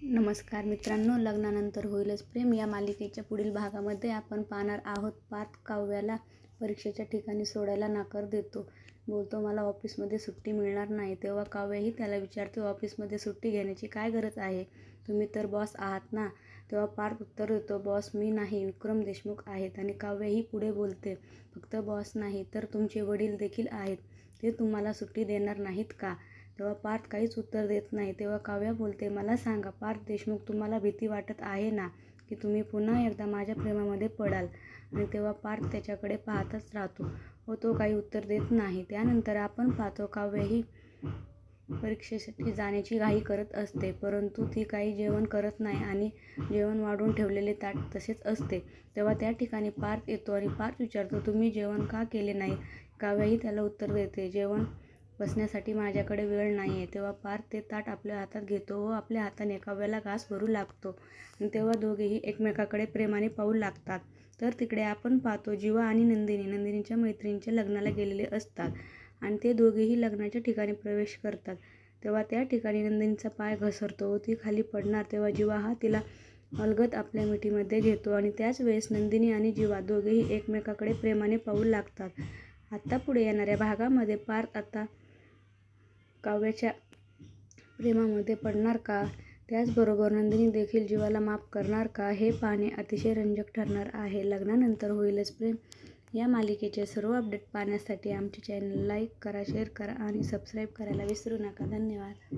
नमस्कार मित्रांनो, लग्नानंतर होईलच प्रेम या मालिकेच्या पुढील भागामध्ये आपण पाहणार आहोत. पार्थ काव्याला परीक्षेच्या ठिकाणी सोडायला नकार देतो. बोलतो मला ऑफिसमध्ये सुट्टी मिळणार नाही. तेव्हा काव्याही त्याला विचारते, ऑफिसमध्ये सुट्टी घेण्याची काय गरज आहे? तुम्ही तर बॉस आहात ना? तेव्हा पार्थ उत्तर देतो, बॉस मी नाही, विक्रम देशमुख आहेत. आणि काव्याही पुढे बोलते, फक्त बॉस नाही तर तुमचे वडील देखील आहेत. ते तुम्हाला सुट्टी देणार नाहीत का? तेव्हा पार्थ काहीच उत्तर देत नाही. तेव्हा काव्या बोलते, मला सांगा पार्थ देशमुख, तुम्हाला भीती वाटत आहे ना की तुम्ही पुन्हा एकदा माझ्या प्रेमामध्ये पडाल? आणि तेव्हा पार्थ त्याच्याकडे पाहतच राहतो व तो काही उत्तर देत नाही. त्यानंतर आपण पाहतो काव्या ही परीक्षेसाठी जाण्याची घाई करत असते, परंतु ती काही जेवण करत नाही आणि जेवण वाढून ठेवलेले ताट तसेच असते. तेव्हा त्या ठिकाणी पार्थ येतो आणि पार्थ विचारतो, तुम्ही जेवण का केले नाही? काव्याही त्याला उत्तर देते, जेवण बसण्यासाठी माझ्याकडे वेळ नाही आहे. तेव्हा पार्थ ते ताट आपल्या हातात घेतो व आपल्या हाताने काव्याला घास भरू लागतो आणि तेव्हा दोघेही एकमेकाकडे प्रेमाने पाहू लागतात. तर तिकडे आपण पाहतो जीवा आणि नंदिनीच्या मैत्रिणीच्या लग्नाला गेलेले असतात आणि ते दोघेही लग्नाच्या ठिकाणी प्रवेश करतात. तेव्हा त्या ठिकाणी नंदिनीचा पाय घसरतो व ती खाली पडणार. तेव्हा जीवा हा तिला अलगद आपल्या मिठीमध्ये घेतो आणि त्याच वेळेस नंदिनी आणि जीवा दोघेही एकमेकाकडे प्रेमाने पाहू लागतात. आता पुढे येणाऱ्या भागामध्ये पार्थ आता काव्याच्या प्रेमामध्ये पडणार का? त्याचबरोबर नंदिनी देखील जीवाला माफ करणार का? हे पाहणे अतिशय रंजक ठरणार आहे. लग्नानंतर होईलच प्रेम या मालिकेचे सर्व अपडेट पाहण्यासाठी आमचे चॅनल लाईक करा, शेअर करा आणि सबस्क्राईब करायला विसरू नका. धन्यवाद.